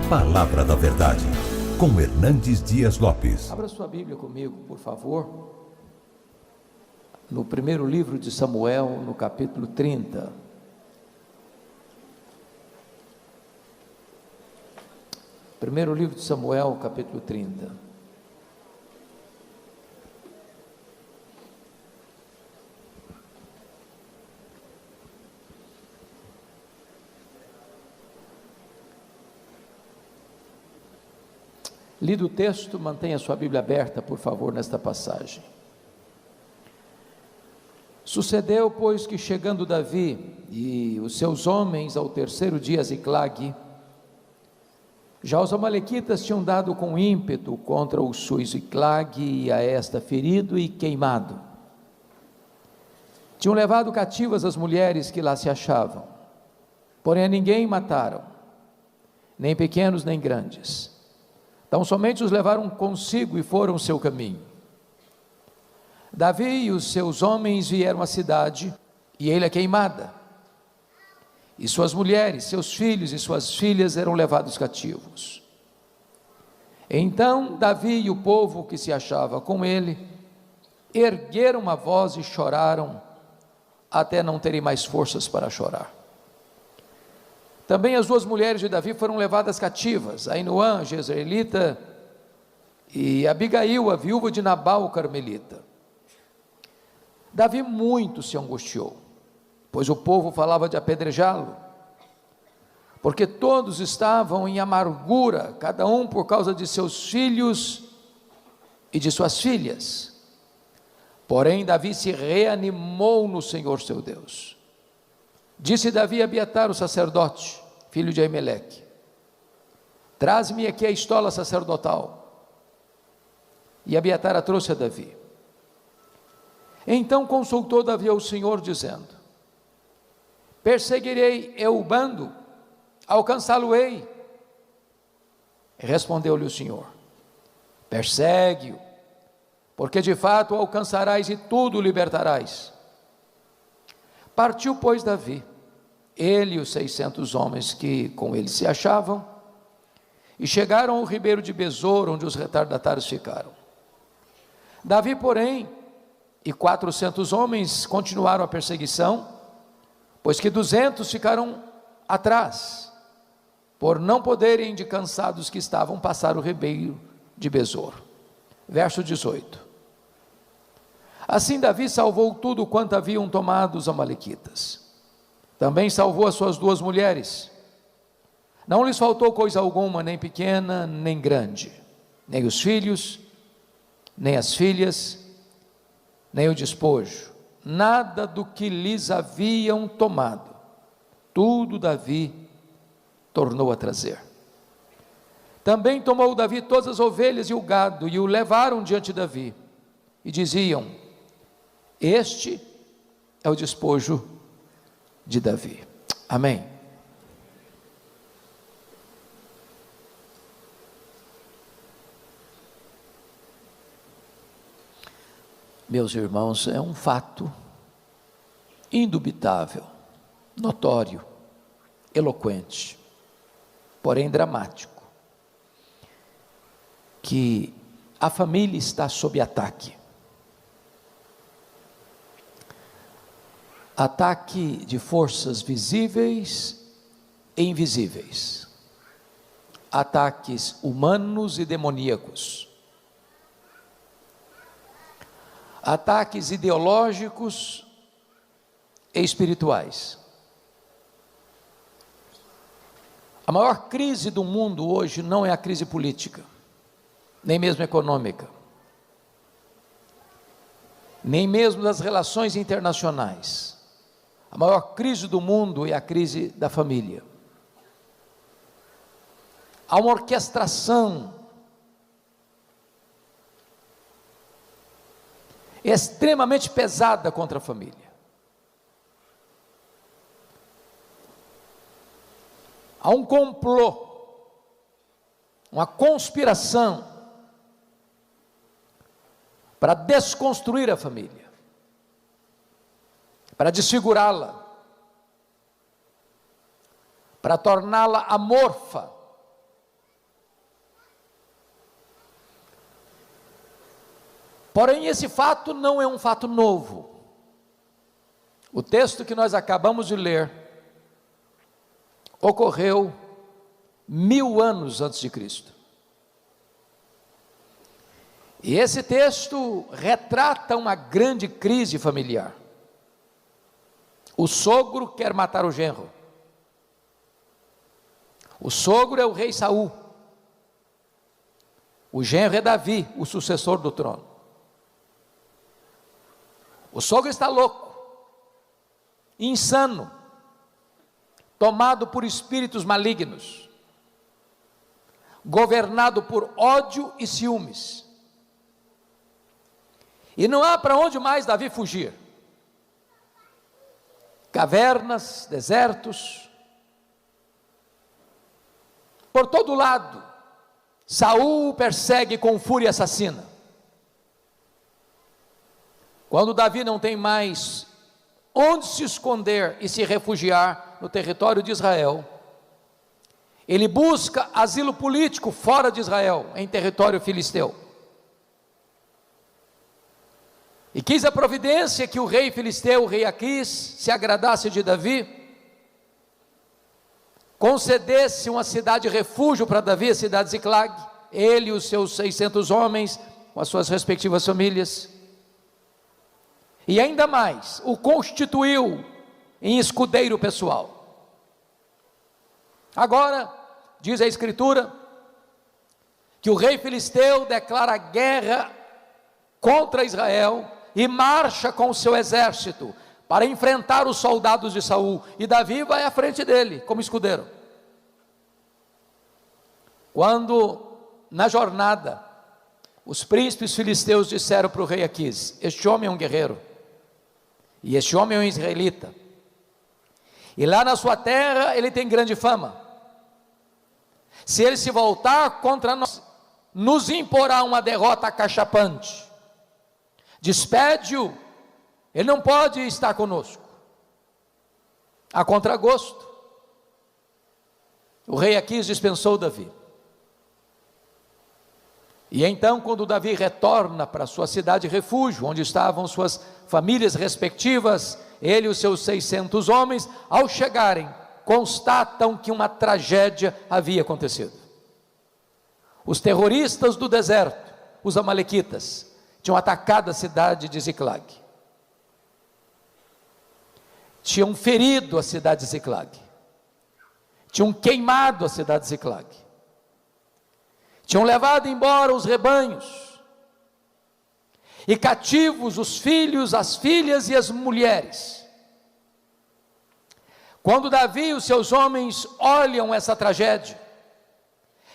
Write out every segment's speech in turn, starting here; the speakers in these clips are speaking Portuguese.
Palavra da Verdade, com Hernandes Dias Lopes. Abra sua Bíblia comigo, por favor, no primeiro livro de Samuel, no capítulo 30. Primeiro livro de Samuel, capítulo 30. Lido o texto, mantenha sua Bíblia aberta, por favor, nesta passagem. Sucedeu, pois, que chegando Davi e os seus homens ao terceiro dia a Ziclague, já os amalequitas tinham dado com ímpeto contra o sul Ziclague e a esta ferido e queimado. Tinham levado cativas as mulheres que lá se achavam, porém a ninguém mataram, nem pequenos nem grandes. Então somente os levaram consigo e foram o seu caminho. Davi e os seus homens vieram à cidade, e ele é queimada. E suas mulheres, seus filhos e suas filhas eram levados cativos. Então Davi e o povo que se achava com ele, ergueram uma voz e choraram, até não terem mais forças para chorar. Também as duas mulheres de Davi foram levadas cativas, Ainoã, jezreelita, e Abigail, a viúva de Nabal, carmelita. Davi muito se angustiou, pois o povo falava de apedrejá-lo, porque todos estavam em amargura, cada um por causa de seus filhos e de suas filhas. Porém Davi se reanimou no Senhor seu Deus. Disse Davi a Abiatar, o sacerdote, filho de Aimeleque: traz-me aqui a estola sacerdotal. E Abiatar a trouxe a Davi. Então consultou Davi ao Senhor, dizendo: perseguirei eu o bando, alcançá-lo-ei? Respondeu-lhe o Senhor: persegue-o, porque de fato o alcançarás e tudo libertarás. Partiu, pois, Davi, ele e os 600 homens que com ele se achavam, e chegaram ao ribeiro de Besor, onde os retardatários ficaram. Davi, porém, e 400 homens continuaram a perseguição, pois que 200 ficaram atrás, por não poderem, de cansados que estavam, passar o ribeiro de Besor. Verso 18. Assim Davi salvou tudo quanto haviam tomado os amalequitas. Também salvou as suas duas mulheres. Não lhes faltou coisa alguma, nem pequena, nem grande, nem os filhos, nem as filhas, nem o despojo, nada do que lhes haviam tomado. Tudo Davi tornou a trazer. Também tomou Davi todas as ovelhas e o gado, e o levaram diante de Davi, e diziam: este é o despojo de Davi. Amém. Meus irmãos, é um fato indubitável, notório, eloquente, porém dramático, que a família está sob ataque. Ataque de forças visíveis e invisíveis, ataques humanos e demoníacos, ataques ideológicos e espirituais. A maior crise do mundo hoje não é a crise política, nem mesmo econômica, nem mesmo das relações internacionais. A maior crise do mundo é a crise da família. Há uma orquestração extremamente pesada contra a família. Há um complô, uma conspiração para desconstruir a família, para desfigurá-la, para torná-la amorfa, Porém, esse fato não é um fato novo. O texto que nós acabamos de ler ocorreu 1000 anos antes de Cristo. E esse texto retrata uma grande crise familiar. O sogro quer matar o genro. O sogro é o rei Saul. O genro é Davi, o sucessor do trono. O sogro está louco, insano, tomado por espíritos malignos, governado por ódio e ciúmes. E não há para onde mais Davi fugir. Cavernas, desertos, por todo lado, Saul o persegue com fúria assassina. Quando Davi não tem mais onde se esconder e se refugiar no território de Israel, ele busca asilo político fora de Israel, em território filisteu. E quis a providência que o rei filisteu, o rei Aquis, se agradasse de Davi, concedesse uma cidade refúgio para Davi, a cidade de Ziclag, ele e os seus 600 homens, com as suas respectivas famílias, e ainda mais, o constituiu em escudeiro pessoal. Agora, diz a Escritura, que o rei filisteu declara guerra contra Israel, e marcha com o seu exército, para enfrentar os soldados de Saul, e Davi vai à frente dele, como escudeiro. Quando, na jornada, os príncipes filisteus disseram para o rei Aquis: este homem é um guerreiro, e este homem é um israelita, e lá na sua terra ele tem grande fama, se ele se voltar contra nós, nos imporá uma derrota acachapante, despede-o, ele não pode estar conosco. A contragosto, o rei Aquis dispensou Davi. E então, quando Davi retorna para sua cidade refúgio, onde estavam suas famílias respectivas, ele e os seus 600 homens, ao chegarem, constatam que uma tragédia havia acontecido. Os terroristas do deserto, os amalequitas, tinham atacado a cidade de Ziclag, tinham ferido a cidade de Ziclag, tinham queimado a cidade de Ziclag, tinham levado embora os rebanhos, e cativos os filhos, as filhas e as mulheres. Quando Davi e os seus homens olham essa tragédia,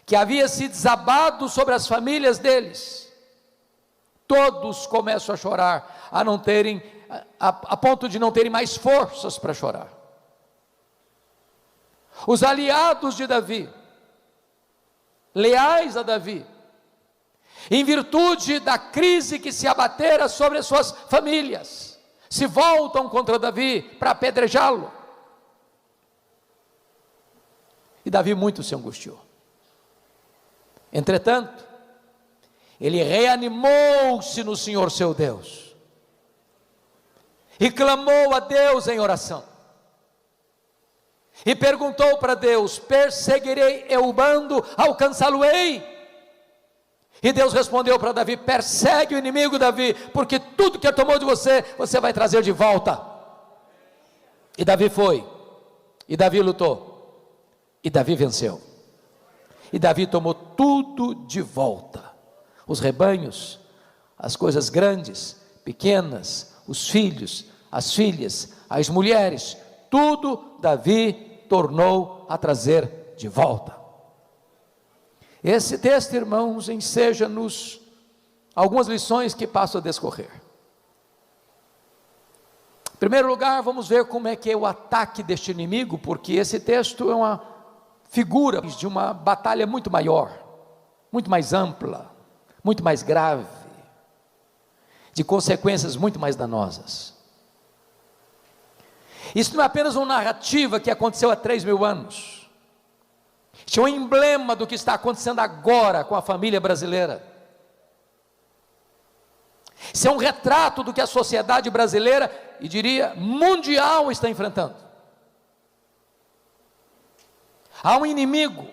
que havia se desabado sobre as famílias deles, todos começam a chorar, a ponto de não terem mais forças para chorar. Os aliados de Davi, leais a Davi, em virtude da crise que se abatera sobre as suas famílias, se voltam contra Davi para apedrejá-lo. E Davi muito se angustiou. Entretanto, ele reanimou-se no Senhor seu Deus, e clamou a Deus em oração, e perguntou para Deus: perseguirei eu o bando, alcançá-lo-ei? E Deus respondeu para Davi: persegue o inimigo, Davi, porque tudo que ele tomou de você, você vai trazer de volta. E Davi foi, e Davi lutou, e Davi venceu, e Davi tomou tudo de volta: os rebanhos, as coisas grandes, pequenas, os filhos, as filhas, as mulheres, tudo Davi tornou a trazer de volta. Esse texto, irmãos, enseja-nos algumas lições que passo a discorrer. Em primeiro lugar, vamos ver como é que é o ataque deste inimigo, porque esse texto é uma figura de uma batalha muito maior, muito mais ampla, muito mais grave, de consequências muito mais danosas. Isso não é apenas uma narrativa que aconteceu há 3.000 anos, isso é um emblema do que está acontecendo agora com a família brasileira. Isso é um retrato do que a sociedade brasileira, e diria mundial, está enfrentando. Há um inimigo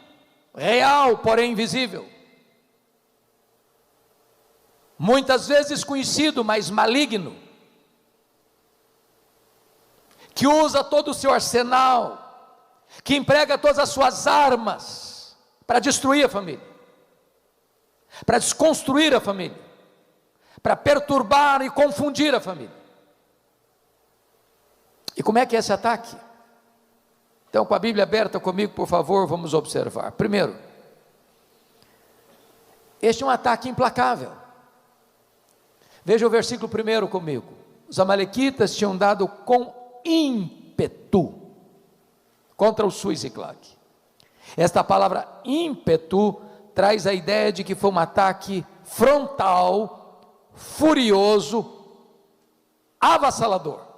real, porém invisível, muitas vezes conhecido, mas maligno, que usa todo o seu arsenal, que emprega todas as suas armas para destruir a família, para desconstruir a família, para perturbar e confundir a família. E como é que é esse ataque? Então, com a Bíblia aberta comigo, por favor, vamos observar. Primeiro, este é um ataque implacável. Veja o versículo 1 comigo. Os amalequitas tinham dado com ímpeto contra o Sul e Ziclag. Esta palavra ímpeto traz a ideia de que foi um ataque frontal, furioso, avassalador.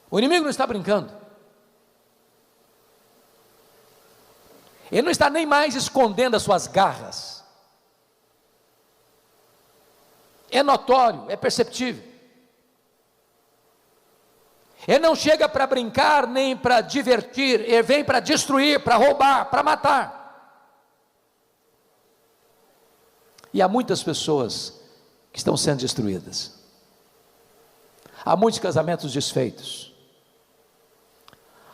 O inimigo não está brincando. Ele não está nem mais escondendo as suas garras. É notório, é perceptível. Ele não chega para brincar, nem para divertir, ele vem para destruir, para roubar, para matar. E há muitas pessoas que estão sendo destruídas. Há muitos casamentos desfeitos.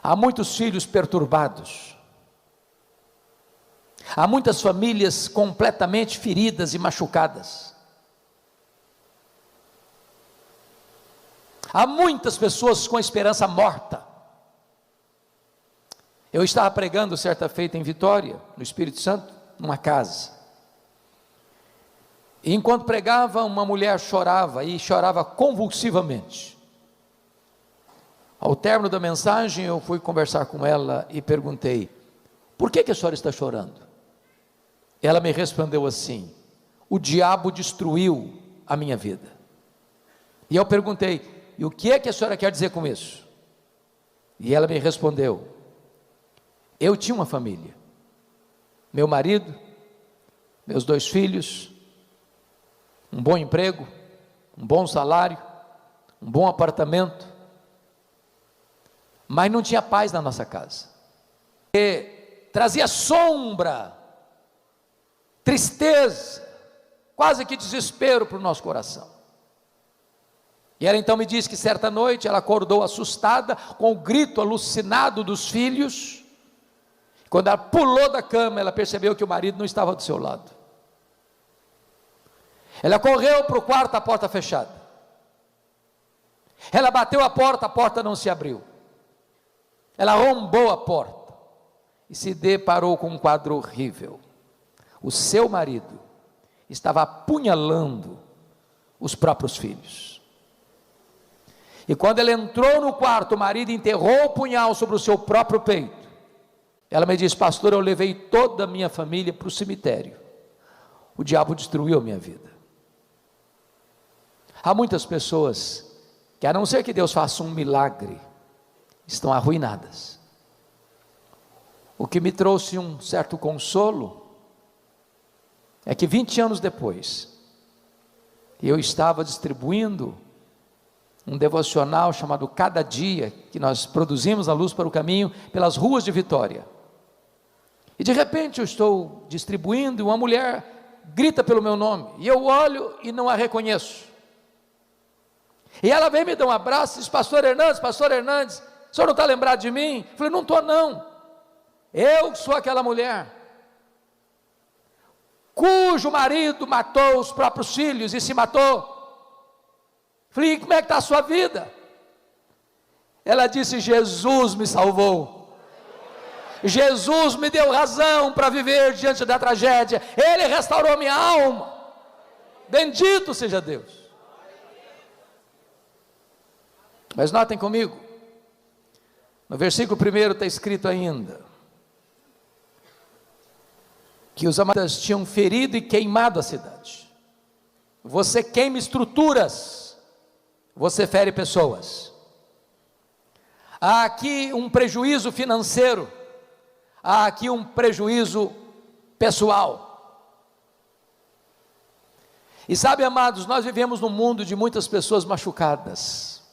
Há muitos filhos perturbados. Há muitas famílias completamente feridas e machucadas. Há muitas pessoas com a esperança morta. Eu estava pregando certa feita em Vitória, no Espírito Santo, numa casa. E enquanto pregava, uma mulher chorava, e chorava convulsivamente. Ao término da mensagem, eu fui conversar com ela e perguntei: por que a senhora está chorando? Ela me respondeu assim: o diabo destruiu a minha vida. E eu perguntei: e o que é que a senhora quer dizer com isso? E ela me respondeu: eu tinha uma família, meu marido, meus 2 filhos, um bom emprego, um bom salário, um bom apartamento, mas não tinha paz na nossa casa, e trazia sombra, tristeza, quase que desespero para o nosso coração. E ela então me disse que certa noite ela acordou assustada, com o grito alucinado dos filhos. Quando ela pulou da cama, ela percebeu que o marido não estava do seu lado. Ela correu para o quarto, a porta fechada. Ela bateu a porta não se abriu. Ela arrombou a porta e se deparou com um quadro horrível. O seu marido estava apunhalando os próprios filhos. E quando ela entrou no quarto, o marido enterrou o punhal sobre o seu próprio peito. Ela me disse: pastor, eu levei toda a minha família para o cemitério. O diabo destruiu a minha vida. Há muitas pessoas que, a não ser que Deus faça um milagre, estão arruinadas. O que me trouxe um certo consolo é que 20 anos depois, eu estava distribuindo um devocional chamado Cada Dia, que nós produzimos a Luz para o Caminho, pelas ruas de Vitória. E de repente eu estou distribuindo, e uma mulher grita pelo meu nome, e eu olho e não a reconheço. E ela vem me dar um abraço e diz: pastor Hernandes, o senhor não está lembrado de mim? Eu falei: não estou não, eu sou aquela mulher cujo marido matou os próprios filhos e se matou. Falei: como é que está a sua vida? Ela disse: Jesus me salvou, Jesus me deu razão para viver diante da tragédia, Ele restaurou minha alma, bendito seja Deus. Mas notem comigo, no versículo 1 está escrito ainda, que os amalequitas tinham ferido e queimado a cidade. Você queima estruturas, você fere pessoas. Há aqui um prejuízo financeiro, há aqui um prejuízo pessoal. E sabe, amados, nós vivemos num mundo de muitas pessoas machucadas,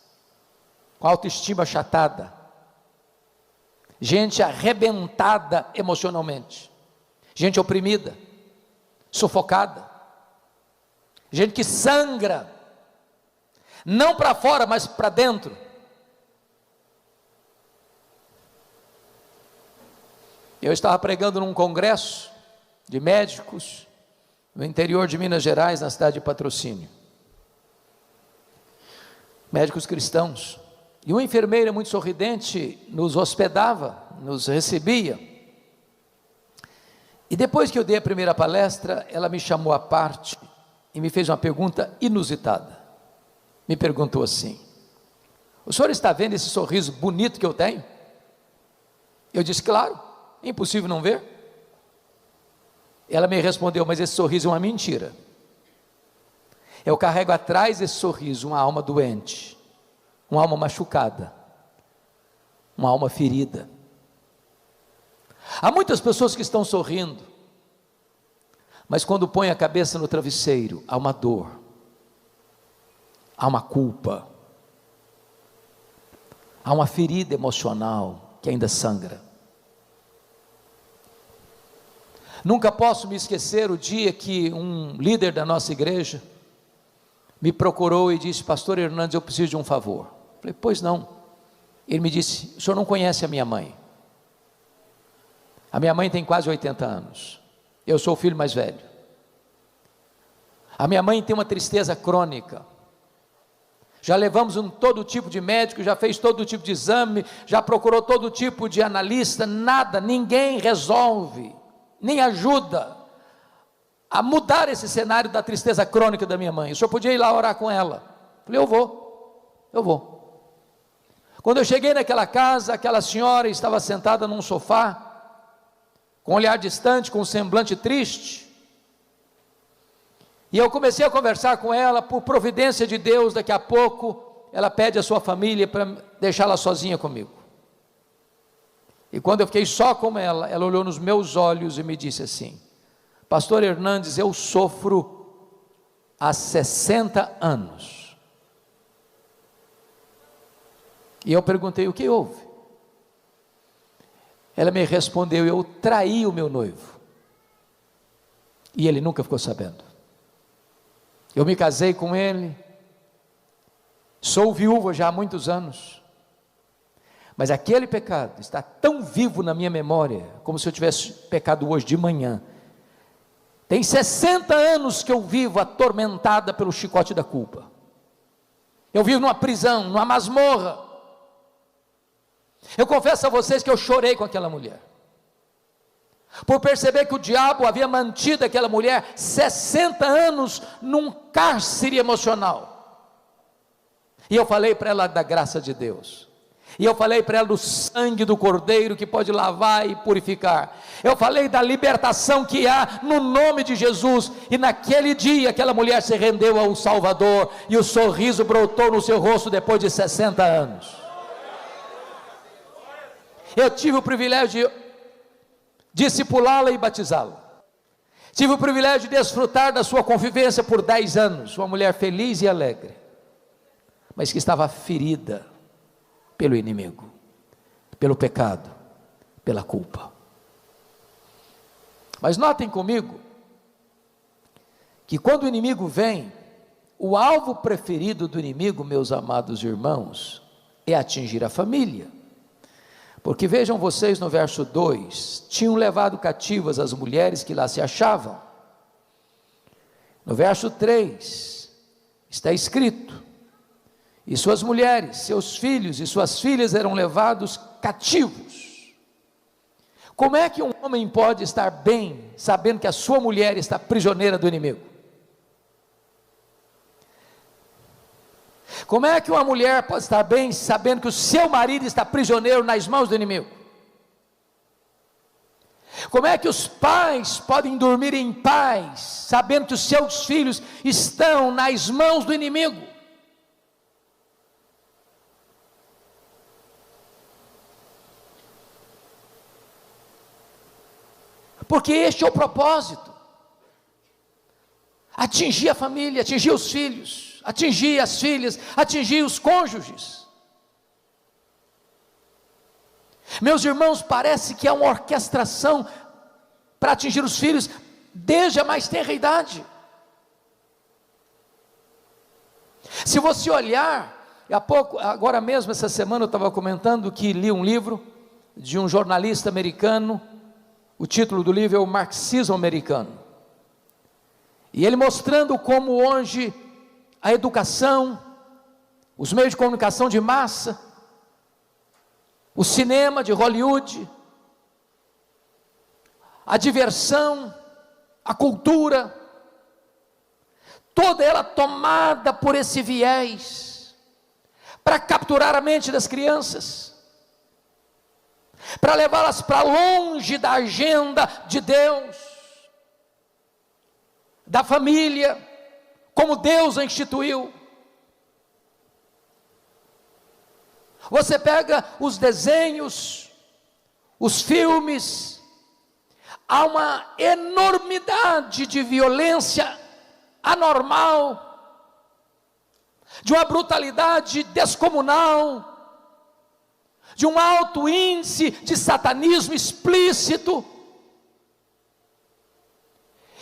com autoestima achatada, gente arrebentada emocionalmente, gente oprimida, sufocada, gente que sangra, não para fora, mas para dentro. Eu estava pregando num congresso de médicos no interior de Minas Gerais, na cidade de Patrocínio, médicos cristãos, e uma enfermeira muito sorridente nos hospedava, nos recebia, e depois que eu dei a primeira palestra, ela me chamou à parte e me fez uma pergunta inusitada. Me perguntou assim: o senhor está vendo esse sorriso bonito que eu tenho? Eu disse: claro, é impossível não ver. Ela me respondeu: mas esse sorriso é uma mentira. Eu carrego atrás desse sorriso uma alma doente, uma alma machucada, uma alma ferida. Há muitas pessoas que estão sorrindo, mas quando põem a cabeça no travesseiro, há uma dor, há uma culpa, há uma ferida emocional que ainda sangra. Nunca posso me esquecer o dia que um líder da nossa igreja me procurou e disse: pastor Hernandes, eu preciso de um favor. Eu falei: pois não. Ele me disse: o senhor não conhece a minha mãe. A minha mãe tem quase 80 anos, eu sou o filho mais velho. A minha mãe tem uma tristeza crônica, já levamos todo tipo de médico, já fez todo tipo de exame, já procurou todo tipo de analista, nada, ninguém resolve, nem ajuda a mudar esse cenário da tristeza crônica da minha mãe. O senhor podia ir lá orar com ela? Eu falei: eu vou. Quando eu cheguei naquela casa, aquela senhora estava sentada num sofá, com um olhar distante, com um semblante triste, e eu comecei a conversar com ela. Por providência de Deus, daqui a pouco ela pede a sua família para deixá-la sozinha comigo. E quando eu fiquei só com ela, ela olhou nos meus olhos e me disse assim: pastor Hernandes, eu sofro há 60 anos. E eu perguntei: o que houve? Ela me respondeu: eu traí o meu noivo, e ele nunca ficou sabendo. Eu me casei com ele, sou viúva já há muitos anos, mas aquele pecado está tão vivo na minha memória, como se eu tivesse pecado hoje de manhã. Tem 60 anos que eu vivo atormentada pelo chicote da culpa. Eu vivo numa prisão, numa masmorra. Eu confesso a vocês que eu chorei com aquela mulher, por perceber que o diabo havia mantido aquela mulher 60 anos num cárcere emocional. E eu falei para ela da graça de Deus, e eu falei para ela do sangue do Cordeiro que pode lavar e purificar. Eu falei da libertação que há no nome de Jesus. E naquele dia aquela mulher se rendeu ao Salvador, e o sorriso brotou no seu rosto depois de 60 anos. Eu tive o privilégio de discipulá-la e batizá-la. Tive o privilégio de desfrutar da sua convivência por 10 anos. Uma mulher feliz e alegre, mas que estava ferida pelo inimigo, pelo pecado, pela culpa. Mas notem comigo, que quando o inimigo vem, o alvo preferido do inimigo, meus amados irmãos, é atingir a família. Porque vejam vocês no verso 2, tinham levado cativas as mulheres que lá se achavam. No verso 3, está escrito: e suas mulheres, seus filhos e suas filhas eram levados cativos. Como é que um homem pode estar bem, sabendo que a sua mulher está prisioneira do inimigo? Como é que uma mulher pode estar bem, sabendo que o seu marido está prisioneiro nas mãos do inimigo? Como é que os pais podem dormir em paz, sabendo que os seus filhos estão nas mãos do inimigo? Porque este é o propósito. atingir a família, atingir os filhos, atingir as filhas, atingir os cônjuges. Meus irmãos, parece que há uma orquestração para atingir os filhos desde a mais tenra idade. Se você olhar, agora mesmo essa semana eu estava comentando que li um livro de um jornalista americano, o título do livro é O Marxismo Americano, e ele mostrando como hoje a educação, os meios de comunicação de massa, o cinema de Hollywood, a diversão, a cultura, toda ela tomada por esse viés, para capturar a mente das crianças, para levá-las para longe da agenda de Deus, da família, como Deus a instituiu. Você pega os desenhos, os filmes, há uma enormidade de violência anormal, de uma brutalidade descomunal, de um alto índice de satanismo explícito,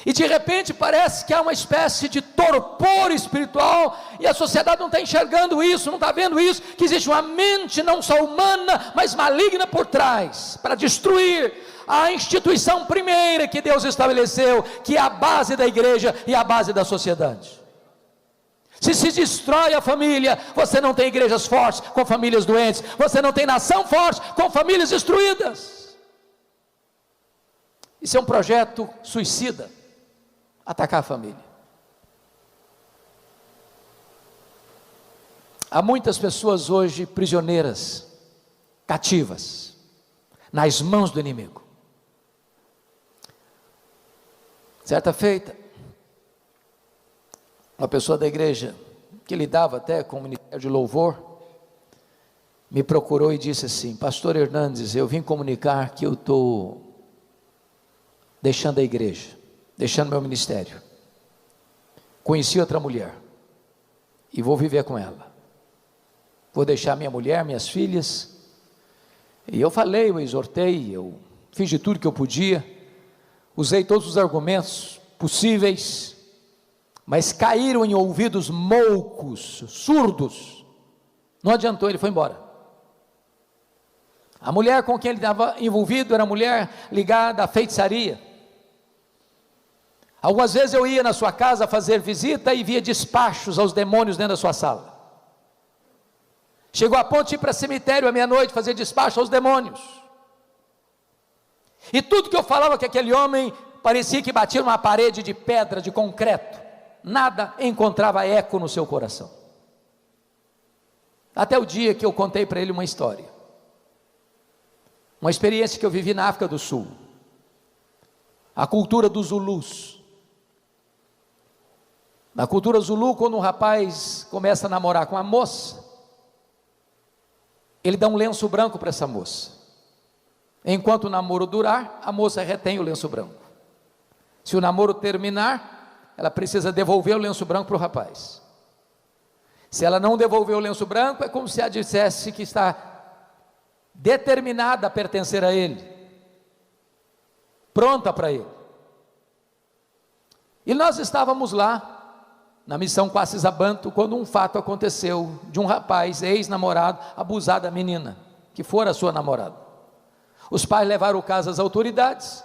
e de repente parece que há uma espécie de torpor espiritual, e a sociedade não está enxergando isso, não está vendo isso, que existe uma mente não só humana, mas maligna por trás, para destruir a instituição primeira que Deus estabeleceu, que é a base da igreja e a base da sociedade. Se destrói a família, você não tem igrejas fortes com famílias doentes, você não tem nação forte com famílias destruídas. Isso é um projeto suicida, atacar a família. Há muitas pessoas hoje prisioneiras, cativas, nas mãos do inimigo. Certa feita, uma pessoa da igreja, que lidava até com o ministério de louvor, me procurou e disse assim: pastor Hernandes, eu vim comunicar que eu estou deixando a igreja, deixando meu ministério, conheci outra mulher, e vou viver com ela, vou deixar minha mulher, minhas filhas. E eu falei, eu exortei, eu fiz de tudo que eu podia, usei todos os argumentos possíveis, mas caíram em ouvidos moucos, surdos, não adiantou, ele foi embora. A mulher com quem ele estava envolvido era mulher ligada à feitiçaria. Algumas vezes eu ia na sua casa fazer visita e via despachos aos demônios dentro da sua sala. Chegou a ponto de ir para cemitério à meia-noite fazer despacho aos demônios. E tudo que eu falava que aquele homem parecia que batia numa parede de pedra, de concreto, nada encontrava eco no seu coração. Até o dia que eu contei para ele uma história, uma experiência que eu vivi na África do Sul, a cultura dos Zulus. Na cultura Zulu, quando um rapaz começa a namorar com uma moça, ele dá um lenço branco para essa moça. Enquanto o namoro durar, a moça retém o lenço branco. Se o namoro terminar, ela precisa devolver o lenço branco para o rapaz. Se ela não devolver o lenço branco, é como se ela dissesse que está determinada a pertencer a ele, pronta para ele. E nós estávamos lá, na missão Quassis Abantu, quando um fato aconteceu, de um rapaz, ex-namorado, abusar da menina, que fora sua namorada. Os pais levaram o caso às autoridades,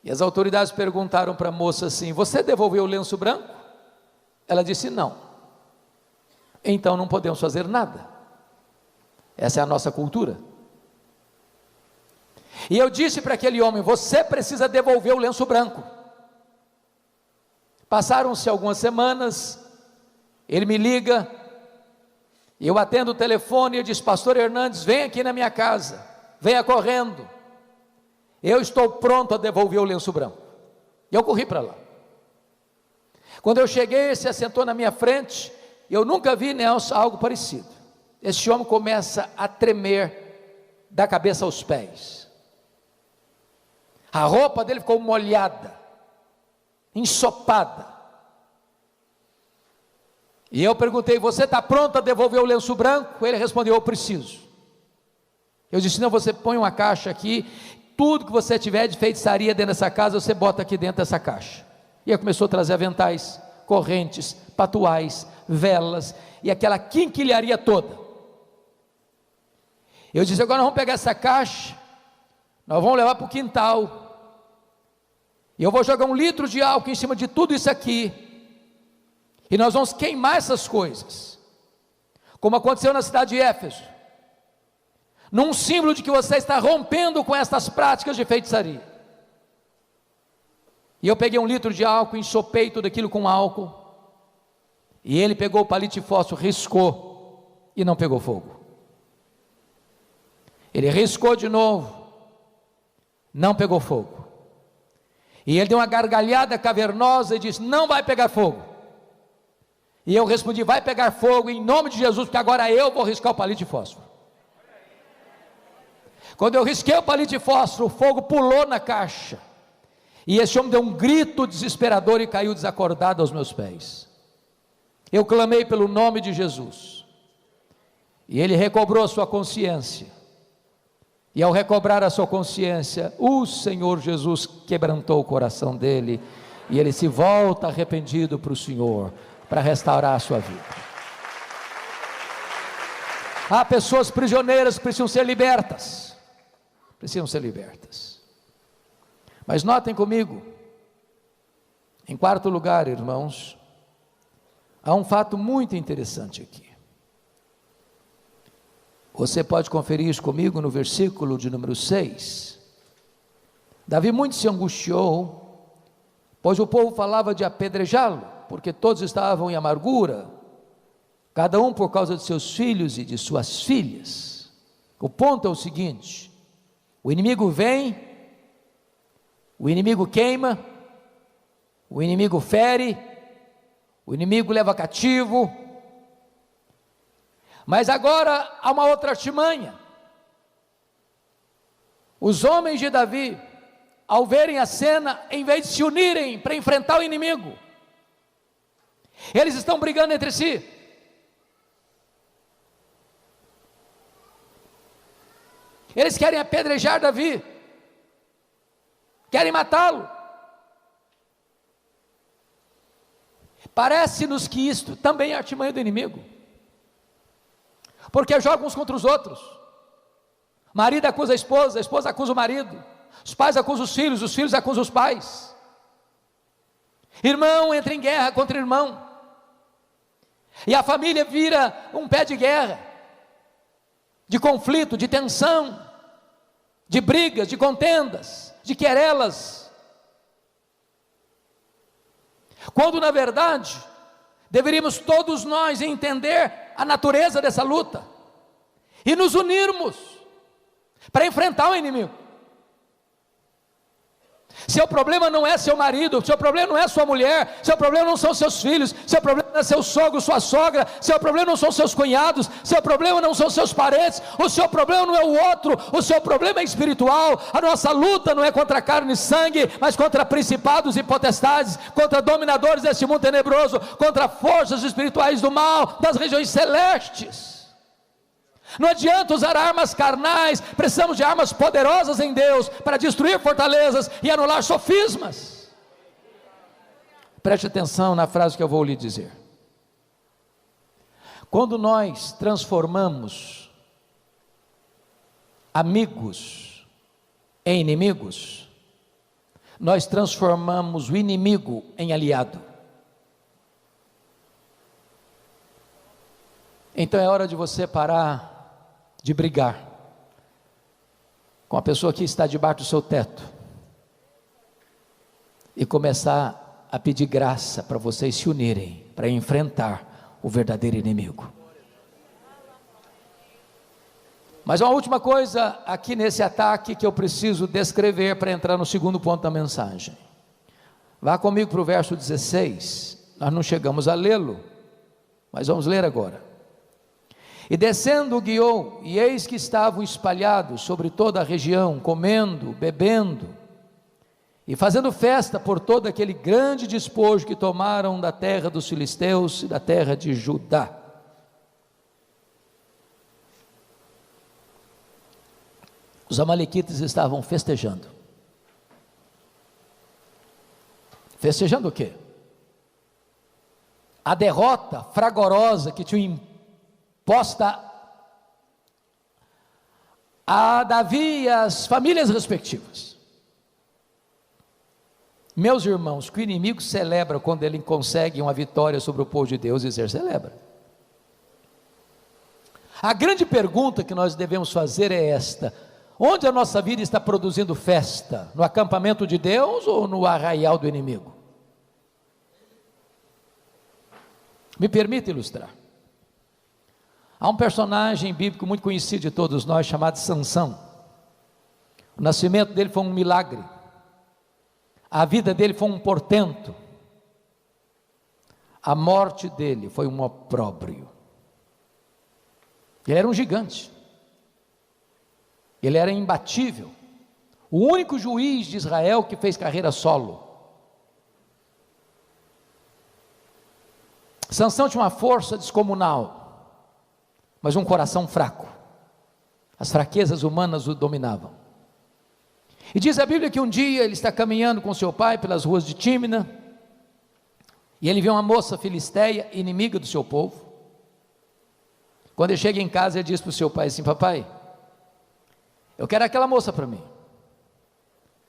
e as autoridades perguntaram para a moça assim: você devolveu o lenço branco? Ela disse não. Então não podemos fazer nada, essa é a nossa cultura. E eu disse para aquele homem: você precisa devolver o lenço branco. Passaram-se algumas semanas, ele me liga, eu atendo o telefone e eu disse: pastor Hernandes, vem aqui na minha casa, venha correndo, eu estou pronto a devolver o lenço branco. E eu corri para lá. Quando eu cheguei, ele se assentou na minha frente, eu nunca vi, Nelson, algo parecido. Esse homem começa a tremer da cabeça aos pés, a roupa dele ficou molhada, ensopada. E eu perguntei: você está pronto a devolver o lenço branco? Ele respondeu: eu preciso. Eu disse: não, você põe uma caixa aqui, tudo que você tiver de feitiçaria dentro dessa casa, você bota aqui dentro dessa caixa. E ele começou a trazer aventais, correntes, patuais, velas, e aquela quinquilharia toda. Eu disse: agora nós vamos pegar essa caixa, nós vamos levar para o quintal, e eu vou jogar 1 litro de álcool em cima de tudo isso aqui, e nós vamos queimar essas coisas, como aconteceu na cidade de Éfeso, num símbolo de que você está rompendo com essas práticas de feitiçaria. E eu peguei 1 litro de álcool, ensopei tudo aquilo com álcool, e ele pegou o palito de fósforo, riscou, e não pegou fogo. Ele riscou de novo, não pegou fogo. E ele deu uma gargalhada cavernosa e disse: não vai pegar fogo. E eu respondi: vai pegar fogo em nome de Jesus, porque agora eu vou riscar o palito de fósforo. Quando eu risquei o palito de fósforo, o fogo pulou na caixa, e esse homem deu um grito desesperador e caiu desacordado aos meus pés. Eu clamei pelo nome de Jesus, e ele recobrou a sua consciência, e ao recobrar a sua consciência, o Senhor Jesus quebrantou o coração dele, e ele se volta arrependido para o Senhor, para restaurar a sua vida. Há pessoas prisioneiras que precisam ser libertas, mas notem comigo, em quarto lugar, irmãos, há um fato muito interessante aqui. Você pode conferir isso comigo no versículo de número 6. Davi muito se angustiou, pois o povo falava de apedrejá-lo, porque todos estavam em amargura, cada um por causa de seus filhos e de suas filhas. O ponto é o seguinte: o inimigo vem, o inimigo queima, o inimigo fere, o inimigo leva cativo, mas agora há uma outra artimanha. Os homens de Davi, ao verem a cena, em vez de se unirem para enfrentar o inimigo, eles estão brigando entre si. Eles querem apedrejar Davi, querem matá-lo. Parece-nos que isto também é artimanha do inimigo, porque jogam uns contra os outros. Marido acusa a esposa acusa o marido, os pais acusam os filhos acusam os pais. Irmão entra em guerra contra irmão, e a família vira um pé de guerra, de conflito, de tensão, de brigas, de contendas, de querelas, quando na verdade deveríamos todos nós entender a natureza dessa luta e nos unirmos para enfrentar o inimigo. Seu problema não é seu marido, seu problema não é sua mulher, seu problema não são seus filhos, seu problema não é seu sogro, sua sogra, seu problema não são seus cunhados, seu problema não são seus parentes, o seu problema não é o outro, o seu problema é espiritual. A nossa luta não é contra carne e sangue, mas contra principados e potestades, contra dominadores desse mundo tenebroso, contra forças espirituais do mal, das regiões celestes. Não adianta usar armas carnais, precisamos de armas poderosas em Deus, para destruir fortalezas e anular sofismas. Preste atenção na frase que eu vou lhe dizer. Quando nós transformamos amigos em inimigos, nós transformamos o inimigo em aliado. Então é hora de você parar de brigar com a pessoa que está debaixo do seu teto e começar a pedir graça para vocês se unirem para enfrentar o verdadeiro inimigo. Mas uma última coisa aqui nesse ataque que eu preciso descrever para entrar no segundo ponto da mensagem. Vá comigo para o verso 16, nós não chegamos a lê-lo, mas vamos ler agora. E descendo guiou, e eis que estavam espalhados sobre toda a região, comendo, bebendo, e fazendo festa por todo aquele grande despojo que tomaram da terra dos filisteus e da terra de Judá. Os amalequitas estavam festejando. Festejando o quê? A derrota fragorosa que tinha imposta a Davi e as famílias respectivas. Meus irmãos, que o inimigo celebra quando ele consegue uma vitória sobre o povo de Deus, dizer celebra. A grande pergunta que nós devemos fazer é esta: onde a nossa vida está produzindo festa? No acampamento de Deus ou no arraial do inimigo? Me permita ilustrar. Há um personagem bíblico muito conhecido de todos nós, chamado Sansão. O nascimento dele foi um milagre. A vida dele foi um portento. A morte dele foi um opróbrio. Ele era um gigante. Ele era imbatível. O único juiz de Israel que fez carreira solo. Sansão tinha uma força descomunal, mas um coração fraco. As fraquezas humanas o dominavam. E diz a Bíblia que um dia ele está caminhando com seu pai pelas ruas de Tímina, e ele vê uma moça filisteia, inimiga do seu povo. Quando ele chega em casa, ele diz para o seu pai assim: papai, eu quero aquela moça para mim.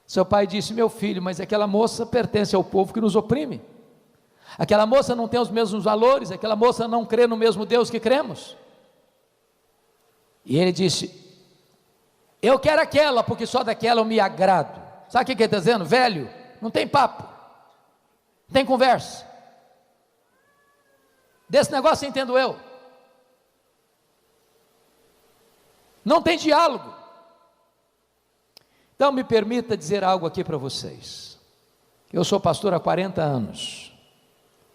Seu pai disse: meu filho, mas aquela moça pertence ao povo que nos oprime. Aquela moça não tem os mesmos valores, aquela moça não crê no mesmo Deus que cremos. E ele disse: eu quero aquela, porque só daquela eu me agrado. Sabe o que ele está dizendo? Velho, não tem papo, não tem conversa. Desse negócio entendo eu. Não tem diálogo. Então me permita dizer algo aqui para vocês. Eu sou pastor há 40 anos.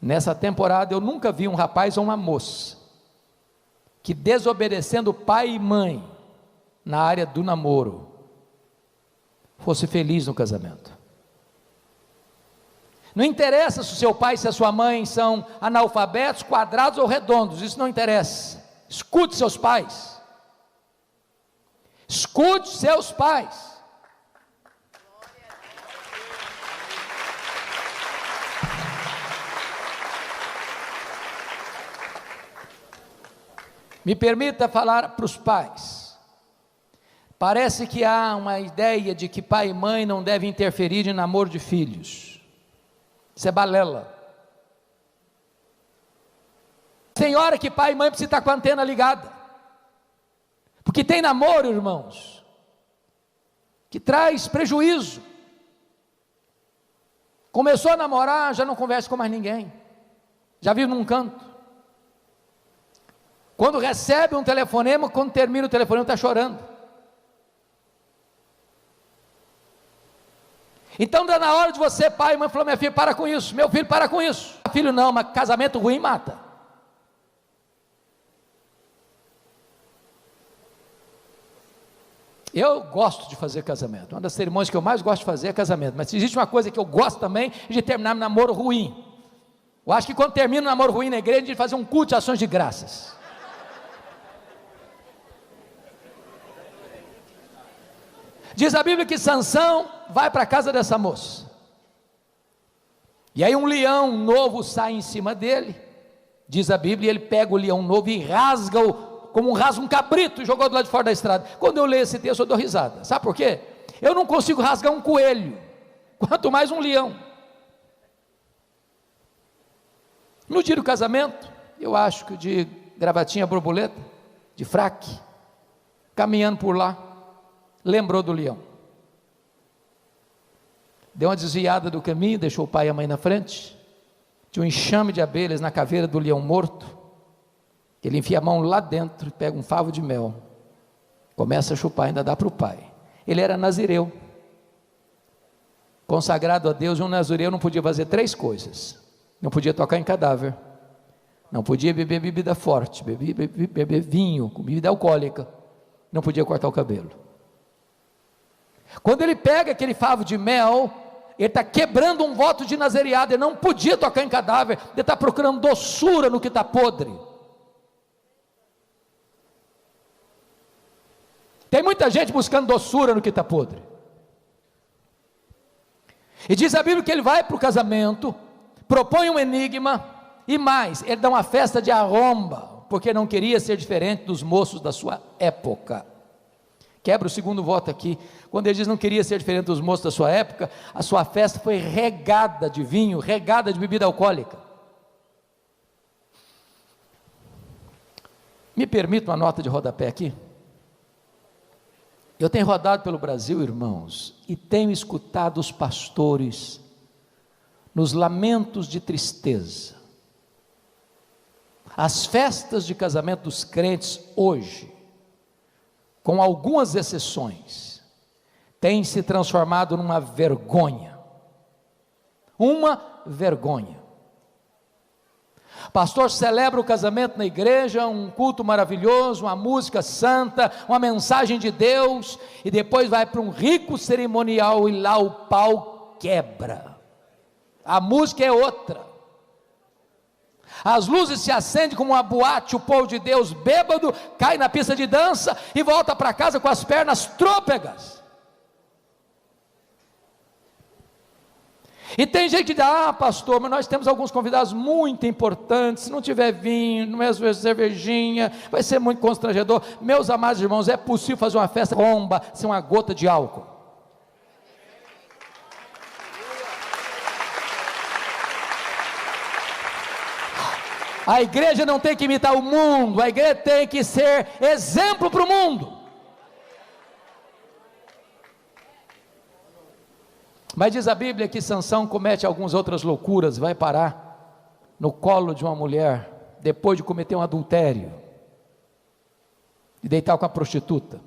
Nessa temporada eu nunca vi um rapaz ou uma moça que, desobedecendo pai e mãe na área do namoro, fosse feliz no casamento. Não interessa se o seu pai e se a sua mãe são analfabetos, quadrados ou redondos, isso não interessa. Escute seus pais. Escute seus pais. Me permita falar para os pais. Parece que há uma ideia de que pai e mãe não devem interferir em namoro de filhos. Isso é balela. Tem hora que pai e mãe precisam estar com a antena ligada. Porque tem namoro, irmãos, que traz prejuízo. Começou a namorar, já não conversa com mais ninguém. Já vive num canto. Quando recebe um telefonema, quando termina o telefonema, está chorando. Então dá na hora de você, pai e mãe, falou: minha filha, para com isso, meu filho, para com isso. Filho não, mas casamento ruim mata. Eu gosto de fazer casamento. Uma das cerimônias que eu mais gosto de fazer é casamento. Mas se existe uma coisa que eu gosto também, é de terminar um namoro ruim. Eu acho que quando termina um namoro ruim na igreja, a gente fazer um culto de ações de graças. Diz a Bíblia que Sansão vai para a casa dessa moça. E aí um leão novo sai em cima dele. Diz a Bíblia, e ele pega o leão novo e rasga-o, como rasga um cabrito, e jogou do lado de fora da estrada. Quando eu leio esse texto, eu dou risada. Sabe por quê? Eu não consigo rasgar um coelho, quanto mais um leão. No dia do casamento, eu acho que de gravatinha borboleta, de fraque, caminhando por lá, lembrou do leão. Deu uma desviada do caminho, deixou o pai e a mãe na frente. Tinha um enxame de abelhas na caveira do leão morto. Ele enfia a mão lá dentro, pega um favo de mel, começa a chupar, ainda dá para o pai. Ele era nazireu, consagrado a Deus. Um nazireu não podia fazer 3 coisas: não podia tocar em cadáver, não podia beber bebida forte, beber vinho, bebida alcoólica, não podia cortar o cabelo. Quando ele pega aquele favo de mel Ele está quebrando um voto de nazereado. Ele não podia tocar em cadáver. Ele está procurando doçura no que está podre. Tem muita gente buscando doçura no que está podre. E diz a Bíblia que ele vai para o casamento, propõe um enigma, e mais, ele dá uma festa de arromba, porque não queria ser diferente dos moços da sua época. Quebra o segundo voto aqui. Quando ele diz não queria ser diferente dos moços da sua época, a sua festa foi regada de vinho, regada de bebida alcoólica. Me permita uma nota de rodapé aqui? Eu tenho rodado pelo Brasil, irmãos, e tenho escutado os pastores nos lamentos de tristeza. As festas de casamento dos crentes hoje, com algumas exceções, têm se transformado numa vergonha. Uma vergonha. Pastor celebra o casamento na igreja, um culto maravilhoso, uma música santa, uma mensagem de Deus, e depois vai para um rico cerimonial e lá o pau quebra. A música é outra. As luzes se acendem como uma boate, o povo de Deus bêbado cai na pista de dança e volta para casa com as pernas trôpegas. E tem gente que diz, pastor, mas nós temos alguns convidados muito importantes, se não tiver vinho, não é cervejinha, vai ser muito constrangedor. Meus amados irmãos, é possível fazer uma festa bomba sem uma gota de álcool? A igreja não tem que imitar o mundo, a igreja tem que ser exemplo para o mundo. Mas diz a Bíblia que Sansão comete algumas outras loucuras, vai parar no colo de uma mulher, depois de cometer um adultério, e deitar com a prostituta,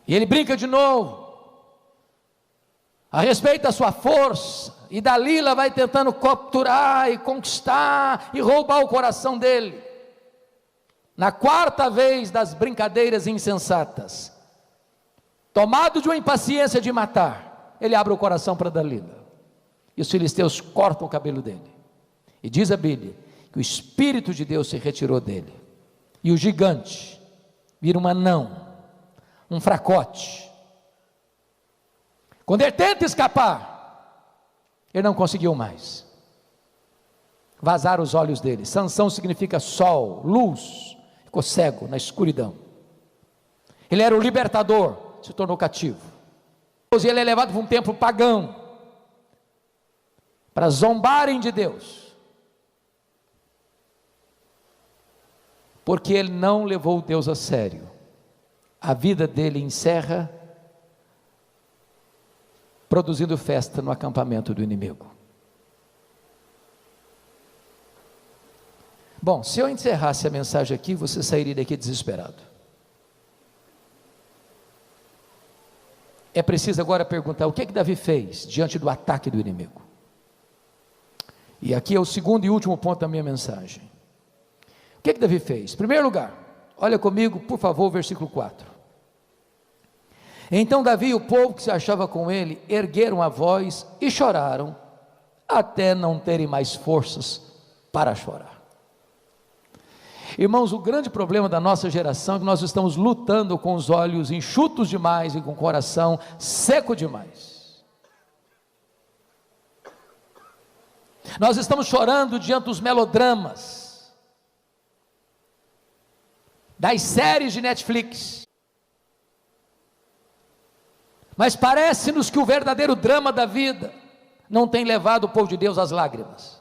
e ele brinca de novo, a respeito da sua força, e Dalila vai tentando capturar, e conquistar, e roubar o coração dele. Na quarta vez das brincadeiras insensatas, tomado de uma impaciência de matar, ele abre o coração para Dalila, e os filisteus cortam o cabelo dele, e diz a Bíblia, que o Espírito de Deus se retirou dele, e o gigante vira um anão, um fracote. Quando ele tenta escapar, ele não conseguiu mais, vazaram os olhos dele. Sansão significa sol, luz, ficou cego na escuridão. Ele era o libertador, se tornou cativo. Ele é levado para um templo pagão, para zombarem de Deus, porque ele não levou Deus a sério. A vida dele encerra produzindo festa no acampamento do inimigo. Bom, se eu encerrasse a mensagem aqui, você sairia daqui desesperado. É preciso agora perguntar, o que é que Davi fez diante do ataque do inimigo? E aqui é o segundo e último ponto da minha mensagem. O que é que Davi fez? Em primeiro lugar, olha comigo, por favor, o versículo 4. Então Davi e o povo que se achava com ele, ergueram a voz e choraram, até não terem mais forças para chorar. Irmãos, o grande problema da nossa geração é que nós estamos lutando com os olhos enxutos demais e com o coração seco demais. Nós estamos chorando diante dos melodramas, das séries de Netflix, mas parece-nos que o verdadeiro drama da vida não tem levado o povo de Deus às lágrimas.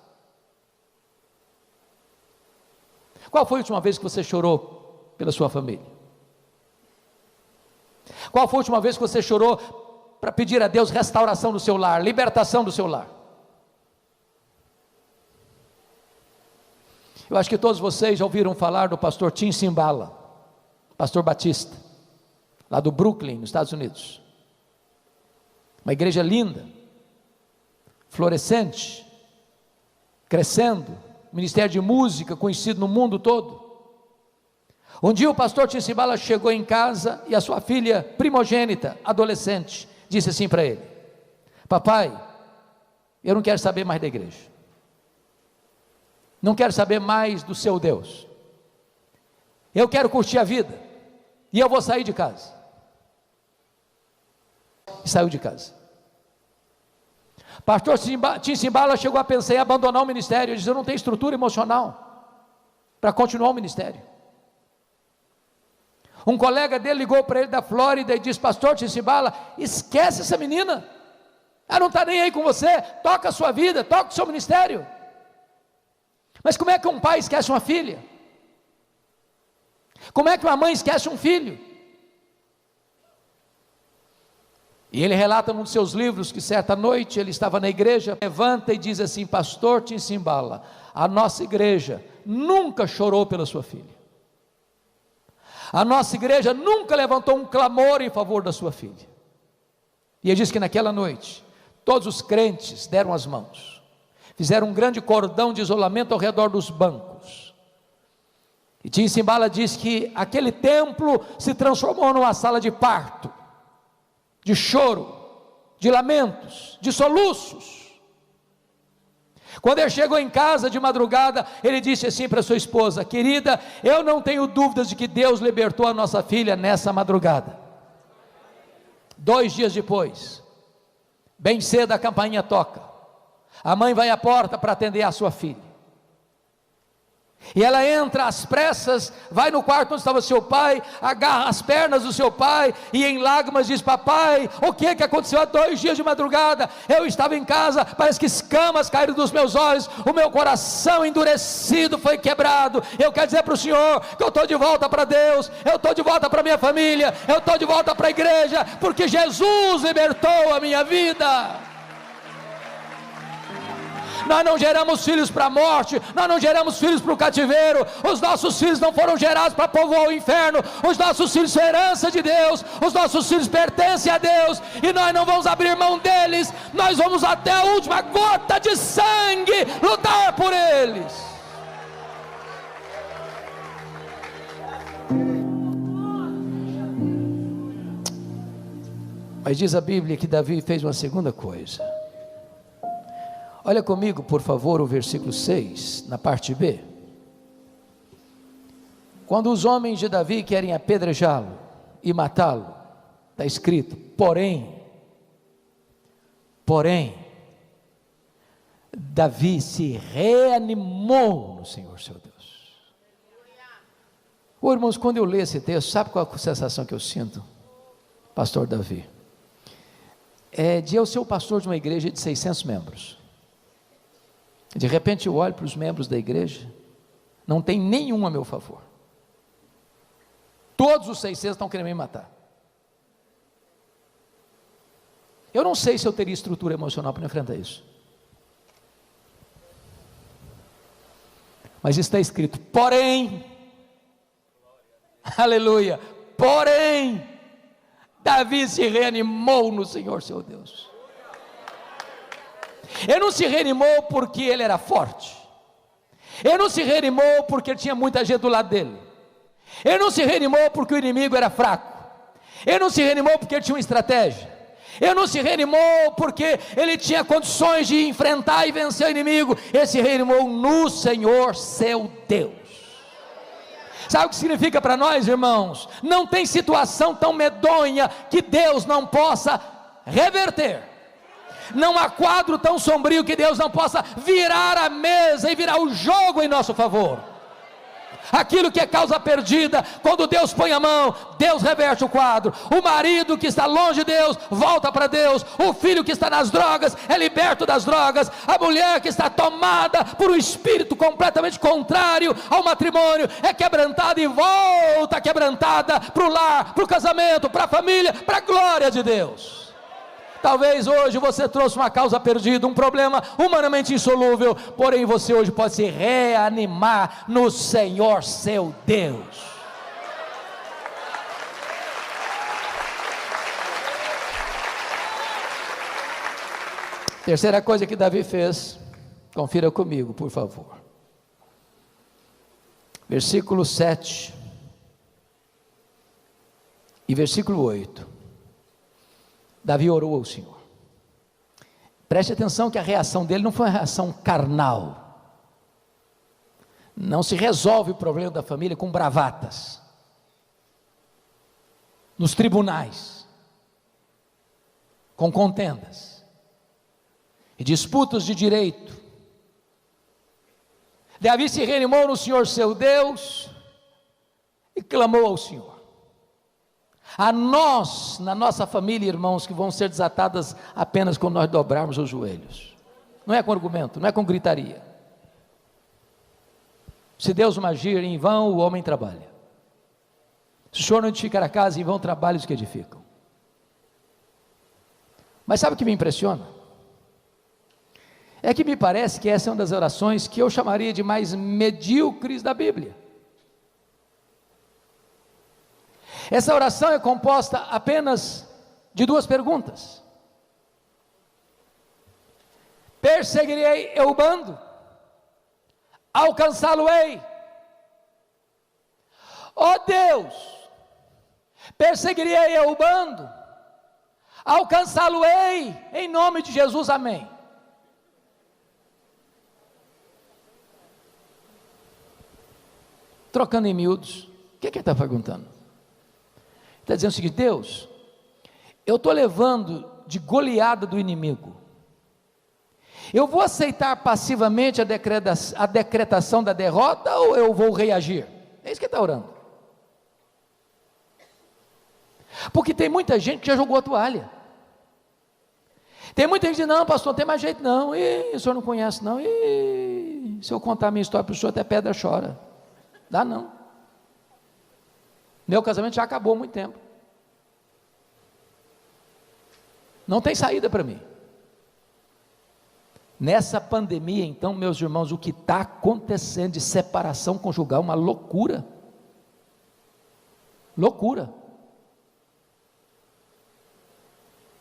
Qual foi a última vez que você chorou pela sua família? Qual foi a última vez que você chorou para pedir a Deus restauração do seu lar, libertação do seu lar? Eu acho que todos vocês já ouviram falar do pastor Tim Simbala, pastor batista, lá do Brooklyn, nos Estados Unidos. Uma igreja linda, florescente, crescendo, ministério de música conhecido no mundo todo. Um dia o pastor Tim Simbala chegou em casa e a sua filha primogênita, adolescente, disse assim para ele: papai, eu não quero saber mais da igreja, não quero saber mais do seu Deus, eu quero curtir a vida, e eu vou sair de casa. E saiu de casa. Pastor Tim Simbala chegou a pensar em abandonar o ministério. Ele disse: eu não tenho estrutura emocional para continuar o ministério. Um colega dele ligou para ele da Flórida e disse: pastor Tim Simbala, esquece essa menina, ela não está nem aí com você, toca a sua vida, toca o seu ministério. Mas como é que um pai esquece uma filha? Como é que uma mãe esquece um filho? E ele relata num dos seus livros que certa noite ele estava na igreja, levanta e diz assim: pastor Tim Simbala, a nossa igreja nunca chorou pela sua filha, a nossa igreja nunca levantou um clamor em favor da sua filha. E ele diz que naquela noite todos os crentes deram as mãos, fizeram um grande cordão de isolamento ao redor dos bancos. E Tim Simbala diz que aquele templo se transformou numa sala de parto, de choro, de lamentos, de soluços. Quando ele chegou em casa de madrugada, ele disse assim para sua esposa: querida, eu não tenho dúvidas de que Deus libertou a nossa filha nessa madrugada. 2 dias depois, bem cedo a campainha toca, a mãe vai à porta para atender a sua filha, e ela entra às pressas, vai no quarto onde estava seu pai, agarra as pernas do seu pai e em lágrimas diz: papai, o que aconteceu há 2 dias de madrugada? Eu estava em casa, parece que escamas caíram dos meus olhos, o meu coração endurecido foi quebrado. Eu quero dizer para o senhor que eu estou de volta para Deus, eu estou de volta para minha família, eu estou de volta para a igreja, porque Jesus libertou a minha vida. Nós não geramos filhos para a morte, nós não geramos filhos para o cativeiro. Os nossos filhos não foram gerados para povoar o inferno. Os nossos filhos são herança de Deus, os nossos filhos pertencem a Deus, e nós não vamos abrir mão deles. Nós vamos até a última gota de sangue lutar por eles. Mas diz a Bíblia que Davi fez uma segunda coisa. Olha comigo, por favor, o versículo 6, na parte B. Quando os homens de Davi querem apedrejá-lo e matá-lo, está escrito: porém, Davi se reanimou no Senhor seu Deus. Irmãos, quando eu leio esse texto, sabe qual é a sensação que eu sinto? Pastor Davi, de eu ser o pastor de uma igreja de 600 membros. De repente eu olho para os membros da igreja, não tem nenhum a meu favor, todos os 600 estão querendo me matar. Eu não sei se eu teria estrutura emocional para enfrentar isso, mas está escrito: porém, aleluia, porém, Davi se reanimou no Senhor seu Deus. Ele não se reanimou porque ele era forte, ele não se reanimou porque tinha muita gente do lado dele, ele não se reanimou porque o inimigo era fraco, ele não se reanimou porque ele tinha uma estratégia, ele não se reanimou porque ele tinha condições de enfrentar e vencer o inimigo. Ele se reanimou no Senhor seu Deus. Sabe o que significa para nós, irmãos? Não tem situação tão medonha que Deus não possa reverter. Não há quadro tão sombrio que Deus não possa virar a mesa e virar o jogo em nosso favor. Aquilo que é causa perdida, quando Deus põe a mão, Deus reverte o quadro. O marido que está longe de Deus, volta para Deus. O filho que está nas drogas, é liberto das drogas. A mulher que está tomada por um espírito completamente contrário ao matrimônio, é quebrantada e volta quebrantada para o lar, para o casamento, para a família, para a glória de Deus. Talvez hoje você trouxe uma causa perdida, um problema humanamente insolúvel, porém você hoje pode se reanimar no Senhor seu Deus. Terceira coisa que Davi fez, confira comigo, por favor. Versículo 7 e versículo 8. Davi orou ao Senhor. Preste atenção que a reação dele não foi uma reação carnal. Não se resolve o problema da família com bravatas, nos tribunais, com contendas e disputas de direito. Davi se reanimou no Senhor seu Deus e clamou ao Senhor. A nós, na nossa família, irmãos, que vão ser desatadas apenas quando nós dobrarmos os joelhos. Não é com argumento, não é com gritaria. Se Deus não agir, em vão o homem trabalha. Se o Senhor não edificar a casa, em vão trabalham os que edificam. Mas sabe o que me impressiona? É que me parece que essa é uma das orações que eu chamaria de mais medíocres da Bíblia. Essa oração é composta apenas de duas perguntas. Perseguirei eu o bando? Alcançá-lo-ei? Ó Deus, perseguirei eu o bando? Alcançá-lo-ei? Em nome de Jesus, amém. Trocando em miúdos, o que ele está perguntando? Está dizendo o seguinte: Deus, eu estou levando de goleada do inimigo, eu vou aceitar passivamente a decretação da derrota ou eu vou reagir? É isso que ele está orando. Porque tem muita gente que já jogou a toalha. Tem muita gente que diz: não, pastor, não tem mais jeito não, e o senhor não conhece não, e se eu contar a minha história para o senhor, até pedra chora. Dá não. Meu casamento já acabou há muito tempo. Não tem saída para mim. Nessa pandemia, então, meus irmãos, o que está acontecendo de separação conjugal, uma loucura. Loucura.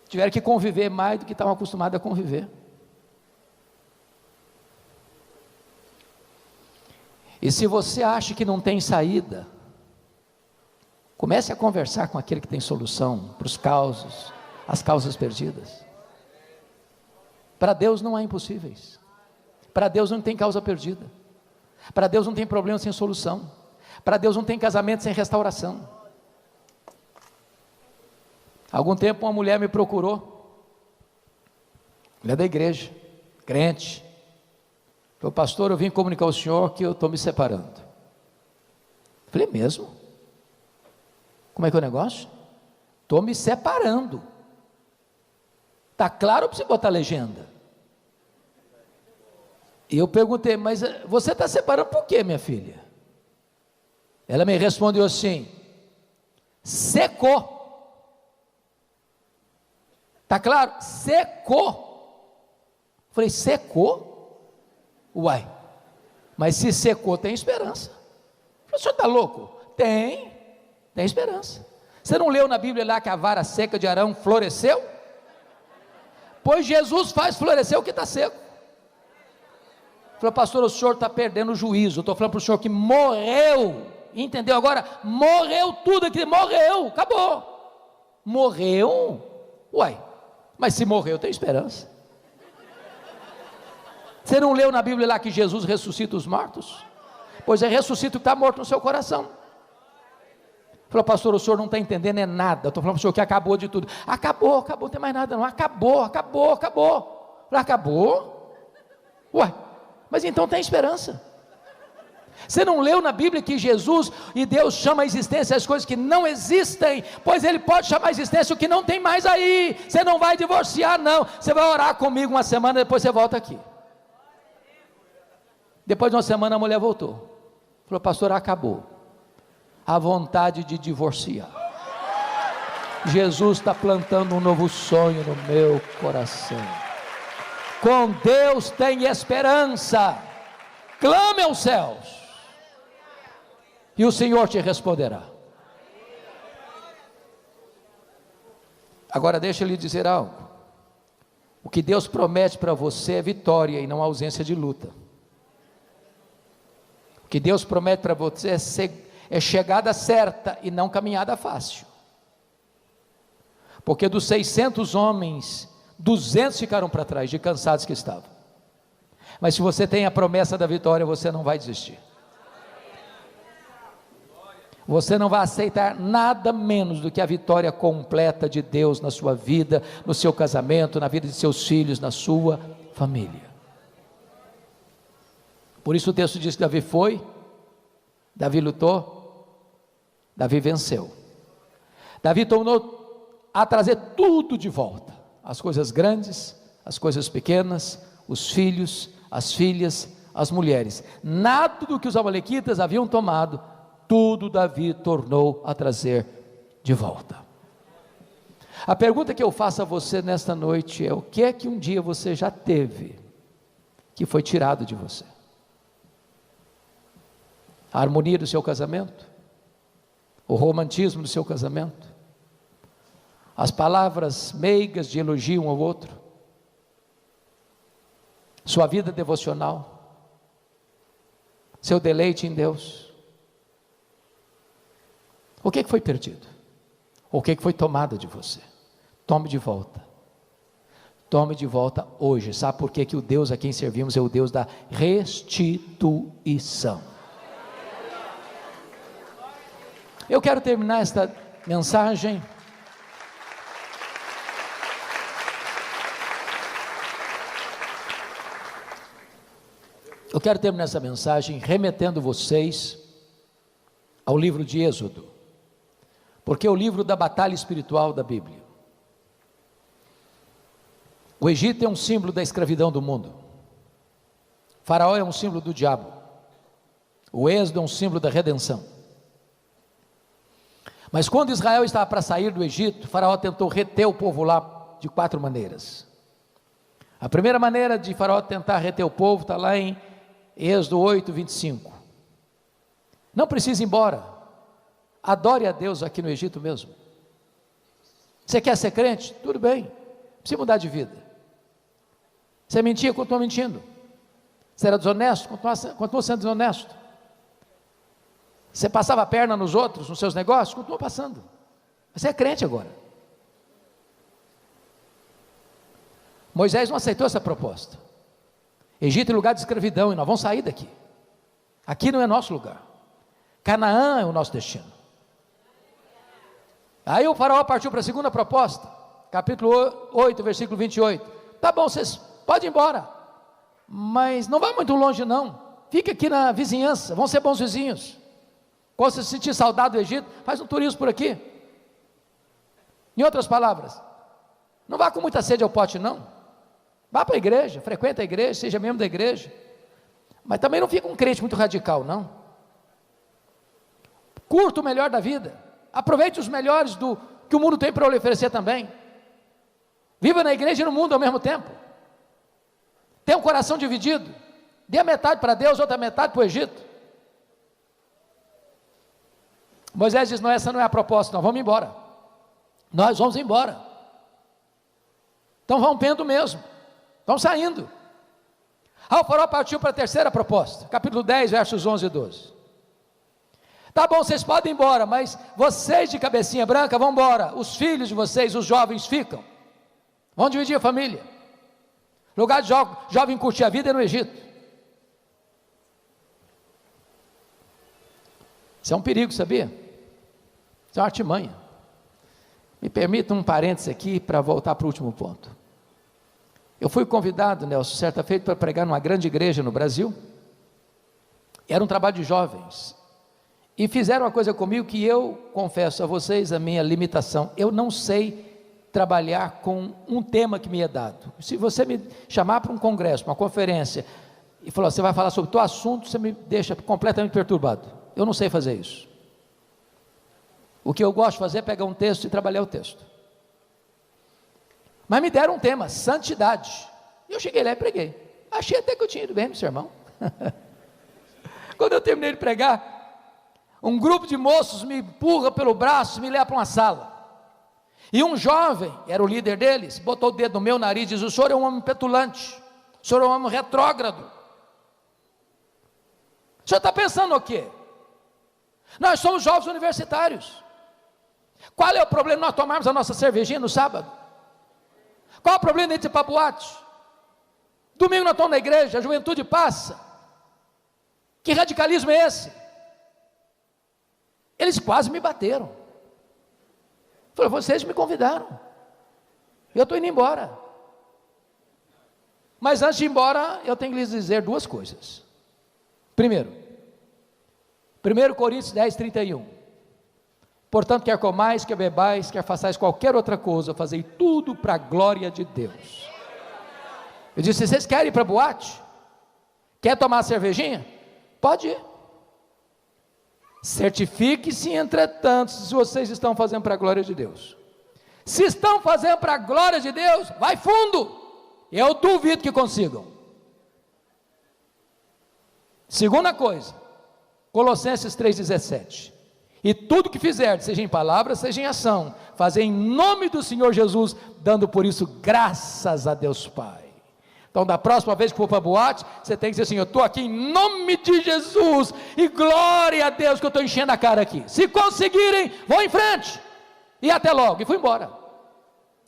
Tiveram que conviver mais do que estavam acostumados a conviver. E se você acha que não tem saída, comece a conversar com aquele que tem solução para as causas perdidas. Para Deus não há impossíveis. Para Deus não tem causa perdida. Para Deus não tem problema sem solução. Para Deus não tem casamento sem restauração. Há algum tempo uma mulher me procurou, mulher da igreja, crente. Falei: pastor, eu vim comunicar ao senhor que eu estou me separando. Falei: mesmo? Como é que é o negócio? Estou me separando. Está claro para você botar legenda? E eu perguntei: mas você está separando por quê, minha filha? Ela me respondeu assim: secou. Está claro? Secou. Falei: secou? Uai, mas se secou, tem esperança. O senhor está louco? Tem esperança. Você não leu na Bíblia lá que a vara seca de Arão floresceu? Pois Jesus faz florescer o que está seco. Falei: pastor, o senhor está perdendo o juízo. Eu estou falando para o senhor que morreu, entendeu agora? Morreu tudo aqui, morreu, acabou. Morreu? Uai, mas se morreu, tem esperança. Você não leu na Bíblia lá que Jesus ressuscita os mortos? Pois é, ressuscita o que está morto no seu coração. Falou: pastor, o senhor não está entendendo é nada. Eu estou falando para o senhor que acabou de tudo. Acabou, não tem mais nada não. Acabou. Falei: acabou? Ué, mas então tem esperança. Você não leu na Bíblia que Jesus e Deus chama a existência as coisas que não existem? Pois Ele pode chamar a existência o que não tem mais aí. Você não vai divorciar não. Você vai orar comigo uma semana, depois você volta aqui. Depois de uma semana a mulher voltou. Falou: pastor, acabou a vontade de divorciar. Jesus está plantando um novo sonho no meu coração. Com Deus tem esperança. Clame aos céus e o Senhor te responderá. Agora deixa eu lhe dizer algo. O que Deus promete para você é vitória e não ausência de luta. O que Deus promete para você é chegada certa e não caminhada fácil. Porque dos 600 homens 200 ficaram para trás, de cansados que estavam. Mas se você tem a promessa da vitória, você não vai desistir. Você não vai aceitar nada menos do que a vitória completa de Deus na sua vida, no seu casamento, na vida de seus filhos, na sua família. Por isso o texto diz que Davi foi, Davi lutou, Davi venceu. Davi tornou a trazer tudo de volta, as coisas grandes, as coisas pequenas, os filhos, as filhas, as mulheres. Nada do que os amalequitas haviam tomado, tudo Davi tornou a trazer de volta. A pergunta que eu faço a você nesta noite é: o que é que um dia você já teve, que foi tirado de você? A harmonia do seu casamento? O romantismo do seu casamento? As palavras meigas de elogio um ao outro? Sua vida devocional? Seu deleite em Deus? O que foi perdido? O que foi tomado de você? Tome de volta. Tome de volta hoje. Sabe por quê? Que o Deus a quem servimos é o Deus da restituição. Eu quero terminar esta mensagem remetendo vocês ao livro de Êxodo, porque é o livro da batalha espiritual da Bíblia. O Egito é um símbolo da escravidão do mundo. Faraó é um símbolo do diabo. O Êxodo é um símbolo da redenção. Mas quando Israel estava para sair do Egito, Faraó tentou reter o povo lá de 4 maneiras. A primeira maneira de Faraó tentar reter o povo está lá em Êxodo 8, 25. Não precisa ir embora. Adore a Deus aqui no Egito mesmo. Você quer ser crente? Tudo bem. Precisa mudar de vida. Você mentia? Continua mentindo. Você era desonesto? Continua sendo desonesto. Você passava a perna nos outros, nos seus negócios? Continua passando. Você é crente agora. Moisés não aceitou essa proposta. Egito é lugar de escravidão e nós vamos sair daqui. Aqui não é nosso lugar. Canaã é o nosso destino. Aí o faraó partiu para a segunda proposta, capítulo 8, versículo 28. Tá bom, vocês podem ir embora, mas não vá muito longe não, fica aqui na vizinhança, vão ser bons vizinhos. Quando você se sentir saudade do Egito, faz um turismo por aqui. Em outras palavras, não vá com muita sede ao pote não, vá para a igreja, frequenta a igreja, seja membro da igreja, mas também não fica um crente muito radical não. Curta o melhor da vida, aproveite os melhores do que o mundo tem para lhe oferecer também. Viva na igreja e no mundo ao mesmo tempo. Tenha um coração dividido. Dê a metade para Deus, outra metade para o Egito. Moisés diz: não, essa não é a proposta, nós vamos embora. Nós vamos embora. Então vamos pendo mesmo. Vamos saindo. O faraó partiu para a terceira proposta, capítulo 10, versos 11 e 12. Tá bom, vocês podem ir embora, mas vocês de cabecinha branca vão embora, os filhos de vocês, os jovens ficam, vão dividir a família. Lugar de jovem curtir a vida é no Egito. Isso é um perigo, sabia? Isso é uma artimanha. Me permita um parênteses aqui para voltar para o último ponto. Eu fui convidado, Nelson, certa feita, para pregar numa grande igreja no Brasil. Era um trabalho de jovens. E fizeram uma coisa comigo que eu confesso a vocês a minha limitação. Eu não sei trabalhar com um tema que me é dado. Se você me chamar para um congresso, uma conferência, e falar, você vai falar sobre o teu assunto, você me deixa completamente perturbado. Eu não sei fazer isso. O que eu gosto de fazer é pegar um texto e trabalhar o texto. Mas me deram um tema, santidade. E eu cheguei lá e preguei. Achei até que eu tinha ido bem no sermão. Quando eu terminei de pregar, um grupo de moços me empurra pelo braço e me leva para uma sala. E um jovem, era o líder deles, botou o dedo no meu nariz e diz: o senhor é um homem petulante, o senhor é um homem retrógrado. O senhor está pensando o quê? Nós somos jovens universitários. Qual é o problema de nós tomarmos a nossa cervejinha no sábado? Qual o problema de ir para a boate? Domingo nós estamos na igreja, a juventude passa. Que radicalismo é esse? Eles quase me bateram. Falei, vocês me convidaram. Eu estou indo embora. Mas antes de ir embora, eu tenho que lhes dizer duas coisas. Primeiro, 1 Coríntios 10, 31. Portanto, quer comais, quer bebais, quer façais qualquer outra coisa, fazei tudo para a glória de Deus. Eu disse, vocês querem ir para a boate? Quer tomar uma cervejinha? Pode ir. Certifique-se, entretanto, se vocês estão fazendo para a glória de Deus. Se estão fazendo para a glória de Deus, vai fundo. Eu duvido que consigam. Segunda coisa, Colossenses 3,17. E tudo que fizerdes, seja em palavra, seja em ação, fazer em nome do Senhor Jesus, dando por isso graças a Deus Pai. Então, da próxima vez que for para a boate, você tem que dizer assim, eu estou aqui em nome de Jesus, e glória a Deus que eu estou enchendo a cara aqui. Se conseguirem, vão em frente, e até logo, e fui embora.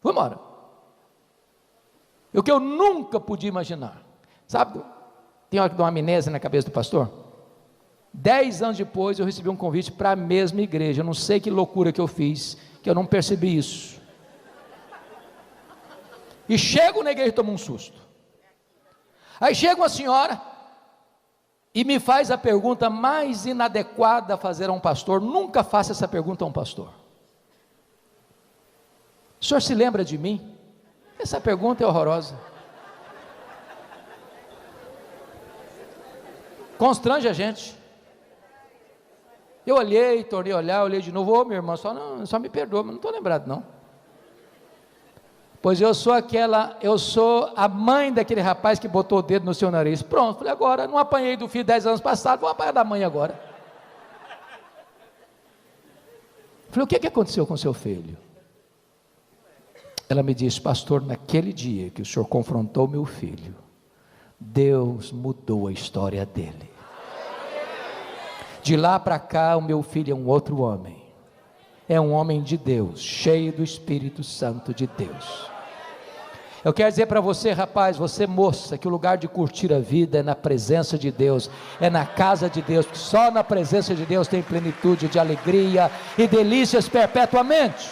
Fui embora. O que eu nunca podia imaginar, sabe, tem uma amnésia na cabeça do pastor? 10 anos depois eu recebi um convite para a mesma igreja. Eu não sei que loucura que eu fiz, que eu não percebi isso. E chego na igreja e tomo um susto. Aí chega uma senhora e me faz a pergunta mais inadequada a fazer a um pastor. Nunca faça essa pergunta a um pastor. O senhor se lembra de mim? Essa pergunta é horrorosa. Constrange a gente. Eu olhei, tornei a olhar, olhei de novo, meu irmão, só me perdoa, mas não estou lembrado não. Pois eu sou a mãe daquele rapaz que botou o dedo no seu nariz. Pronto, falei, agora, não apanhei do filho 10 anos passados, vou apanhar da mãe agora. Falei, o que aconteceu com seu filho? Ela me disse, pastor, naquele dia que o senhor confrontou meu filho, Deus mudou a história dele. De lá para cá, o meu filho é um outro homem. É um homem de Deus, cheio do Espírito Santo de Deus. Eu quero dizer para você, rapaz, você moça, que o lugar de curtir a vida é na presença de Deus, é na casa de Deus, porque só na presença de Deus tem plenitude de alegria e delícias perpetuamente.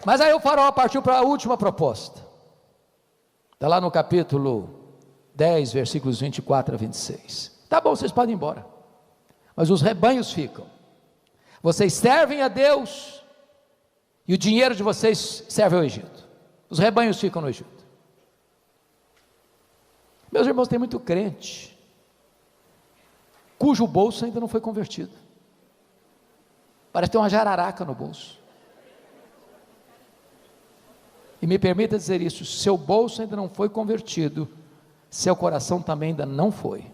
Mas aí o farol partiu para a última proposta. Está lá no capítulo 10, versículos 24 a 26. Tá bom, vocês podem ir embora, mas os rebanhos ficam. Vocês servem a Deus, e o dinheiro de vocês serve ao Egito. Os rebanhos ficam no Egito. Meus irmãos, tem muito crente, cujo bolso ainda não foi convertido. Parece ter uma jararaca no bolso. E me permita dizer isso, seu bolso ainda não foi convertido, seu coração também ainda não foi.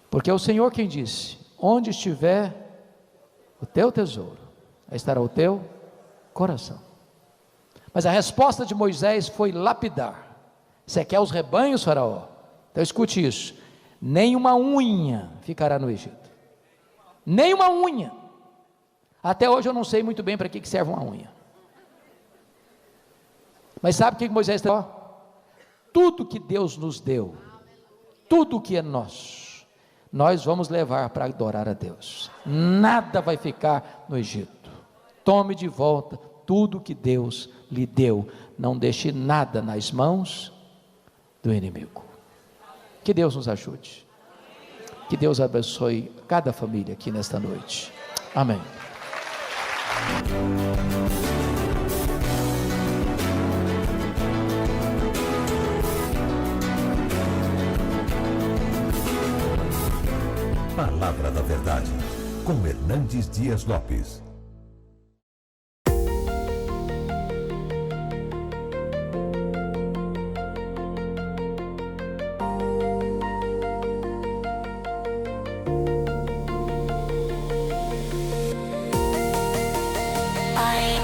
Porque é o Senhor quem disse, onde estiver o teu tesouro, aí estará o teu coração. Mas a resposta de Moisés foi lapidar. Você quer os rebanhos, faraó? Então escute isso, nem uma unha ficará no Egito. Nem uma unha. Até hoje eu não sei muito bem para que serve uma unha. Mas sabe o que Moisés está? Tudo que Deus nos deu, tudo que é nosso, nós vamos levar para adorar a Deus. Nada vai ficar no Egito. Tome de volta tudo que Deus lhe deu. Não deixe nada nas mãos do inimigo. Que Deus nos ajude. Que Deus abençoe cada família aqui nesta noite. Amém. Palavra da Verdade, com Hernandes Dias Lopes. I